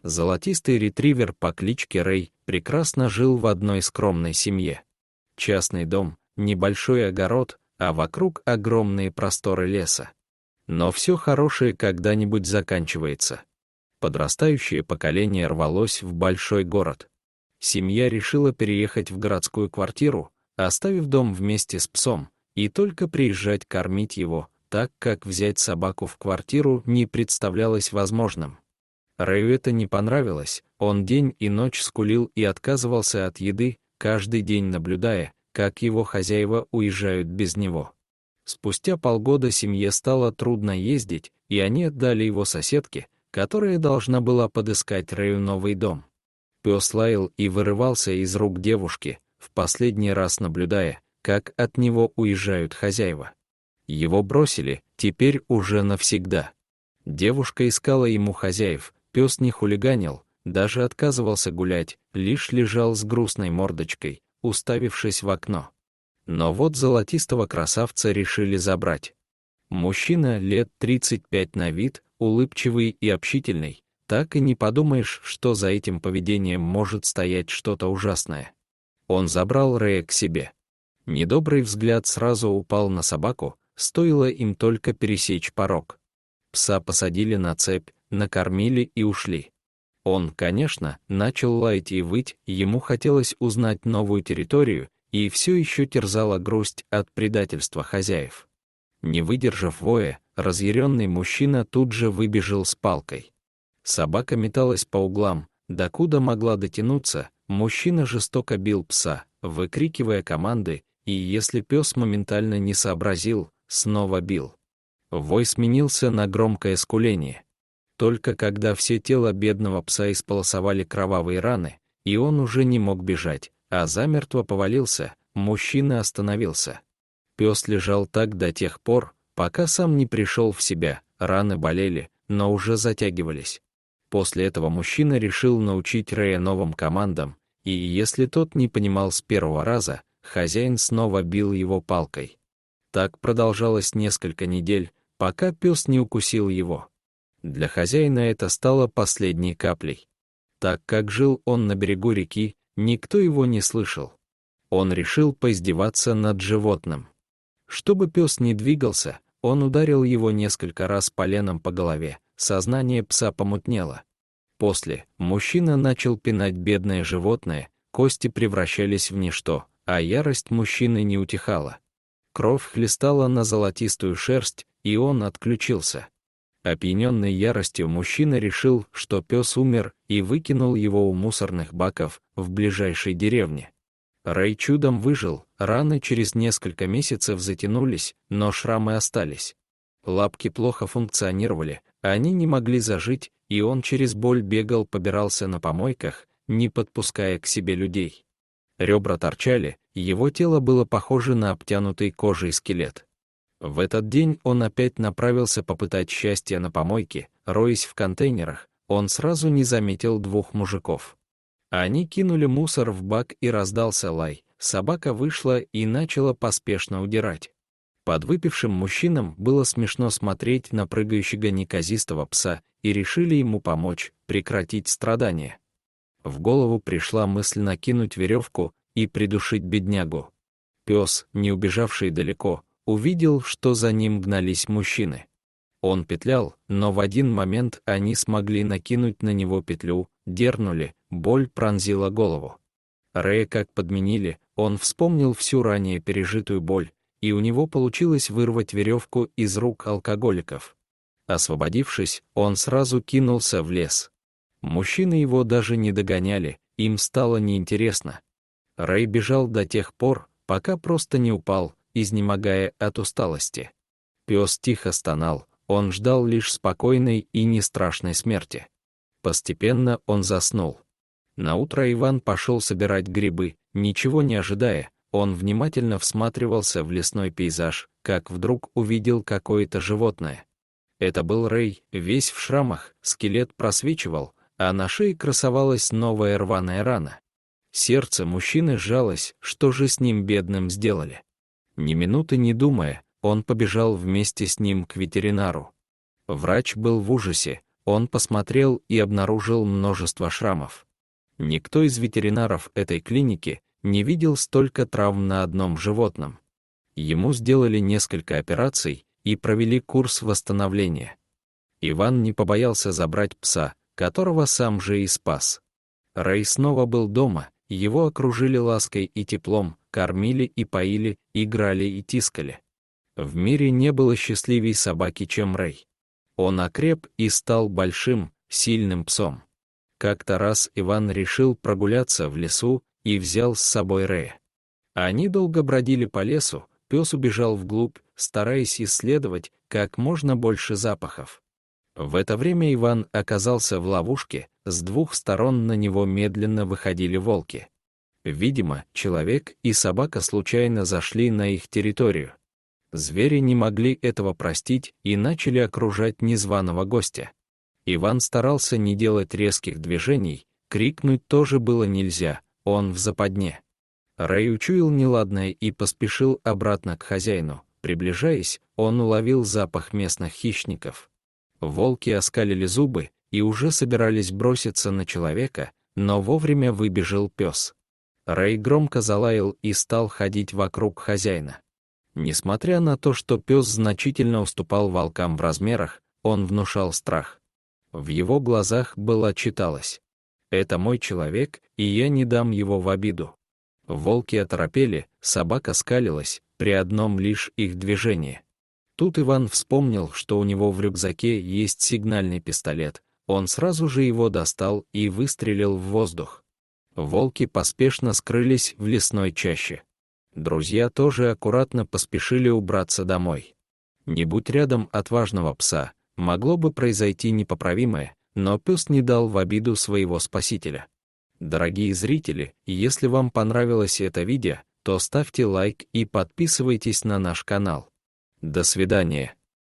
Золотистый ретривер по кличке Рэй прекрасно жил в одной скромной семье. Частный дом, небольшой огород, а вокруг огромные просторы леса. Но все хорошее когда-нибудь заканчивается. Подрастающее поколение рвалось в большой город. Семья решила переехать в городскую квартиру, оставив дом вместе с псом, и только приезжать кормить его, так как взять собаку в квартиру не представлялось возможным. Рэю это не понравилось, он день и ночь скулил и отказывался от еды, каждый день наблюдая, как его хозяева уезжают без него. Спустя полгода семье стало трудно ездить, и они отдали его соседке, которая должна была подыскать Рэю новый дом. Пес лаял и вырывался из рук девушки, в последний раз наблюдая, как от него уезжают хозяева. Его бросили, теперь уже навсегда. Девушка искала ему хозяев, пес не хулиганил, даже отказывался гулять, лишь лежал с грустной мордочкой, уставившись в окно. Но вот золотистого красавца решили забрать. Мужчина лет 35 на вид, улыбчивый и общительный, так и не подумаешь, что за этим поведением может стоять что-то ужасное. Он забрал Рэя к себе. Недобрый взгляд сразу упал на собаку, стоило им только пересечь порог. Пса посадили на цепь, накормили и ушли. Он, конечно, начал лаять и выть, ему хотелось узнать новую территорию, и все еще терзала грусть от предательства хозяев. Не выдержав воя, разъяренный мужчина тут же выбежал с палкой. Собака металась по углам, докуда могла дотянуться, мужчина жестоко бил пса, выкрикивая команды, и если пес моментально не сообразил, снова бил. Вой сменился на громкое скуление. Только когда все тело бедного пса исполосовали кровавые раны, и он уже не мог бежать, а замертво повалился, мужчина остановился. Пес лежал так до тех пор, пока сам не пришел в себя, раны болели, но уже затягивались. После этого мужчина решил научить Рэя новым командам, и если тот не понимал с первого раза, хозяин снова бил его палкой. Так продолжалось несколько недель, пока пес не укусил его. Для хозяина это стало последней каплей. Так как жил он на берегу реки, никто его не слышал. Он решил поиздеваться над животным. Чтобы пес не двигался, он ударил его несколько раз поленом по голове, сознание пса помутнело. После мужчина начал пинать бедное животное, кости превращались в ничто, а ярость мужчины не утихала. Кровь хлестала на золотистую шерсть, и он отключился. Опьяненный яростью мужчина решил, что пес умер, и выкинул его у мусорных баков в ближайшей деревне. Рэй чудом выжил, раны через несколько месяцев затянулись, но шрамы остались. Лапки плохо функционировали, они не могли зажить, и он через боль бегал, побирался на помойках, не подпуская к себе людей. Ребра торчали, его тело было похоже на обтянутый кожей скелет. В этот день он опять направился попытать счастье на помойке, роясь в контейнерах, он сразу не заметил двух мужиков. Они кинули мусор в бак и раздался лай, собака вышла и начала поспешно удирать. Подвыпившим мужчинам было смешно смотреть на прыгающего неказистого пса, и решили ему помочь, прекратить страдания. В голову пришла мысль накинуть веревку и придушить беднягу. Пес, не убежавший далеко, увидел, что за ним гнались мужчины. Он петлял, но в один момент они смогли накинуть на него петлю, дернули, боль пронзила голову. Рэя как подменили, он вспомнил всю ранее пережитую боль, и у него получилось вырвать веревку из рук алкоголиков. Освободившись, он сразу кинулся в лес. Мужчины его даже не догоняли, им стало неинтересно. Рэй бежал до тех пор, пока просто не упал, изнемогая от усталости. Пес тихо стонал, он ждал лишь спокойной и не страшной смерти. Постепенно он заснул. Наутро Иван пошел собирать грибы, ничего не ожидая, он внимательно всматривался в лесной пейзаж, как вдруг увидел какое-то животное. Это был Рэй, весь в шрамах, скелет просвечивал, а на шее красовалась новая рваная рана. Сердце мужчины сжалось, что же с ним бедным сделали. Ни минуты не думая, он побежал вместе с ним к ветеринару. Врач был в ужасе, Он посмотрел и обнаружил множество шрамов. Никто из ветеринаров этой клиники не видел столько травм на одном животном. Ему сделали несколько операций и провели курс восстановления. Иван не побоялся забрать пса, которого сам же и спас. Рэй снова был дома, его окружили лаской и теплом, кормили и поили, играли и тискали. В мире не было счастливей собаки, чем Рэй. Он окреп и стал большим, сильным псом. Как-то раз Иван решил прогуляться в лесу и взял с собой Рэя. Они долго бродили по лесу, пес убежал вглубь, стараясь исследовать как можно больше запахов. В это время Иван оказался в ловушке, с двух сторон на него медленно выходили волки. Видимо, человек и собака случайно зашли на их территорию. Звери не могли этого простить и начали окружать незваного гостя. Иван старался не делать резких движений, крикнуть тоже было нельзя, он в западне. Рэй учуял неладное и поспешил обратно к хозяину. Приближаясь, он уловил запах местных хищников. Волки оскалили зубы и уже собирались броситься на человека, но вовремя выбежал пес. Рэй громко залаял и стал ходить вокруг хозяина. Несмотря на то, что пес значительно уступал волкам в размерах, он внушал страх. В его глазах было читалось: «Это мой человек, и я не дам его в обиду». Волки оторопели, собака скалилась при одном лишь их движении. Тут Иван вспомнил, что у него в рюкзаке есть сигнальный пистолет. Он сразу же его достал и выстрелил в воздух. Волки поспешно скрылись в лесной чаще. Друзья тоже аккуратно поспешили убраться домой. Не будь рядом отважного пса, могло бы произойти непоправимое, но пес не дал в обиду своего спасителя. Дорогие зрители, если вам понравилось это видео, то ставьте лайк и подписывайтесь на наш канал. До свидания.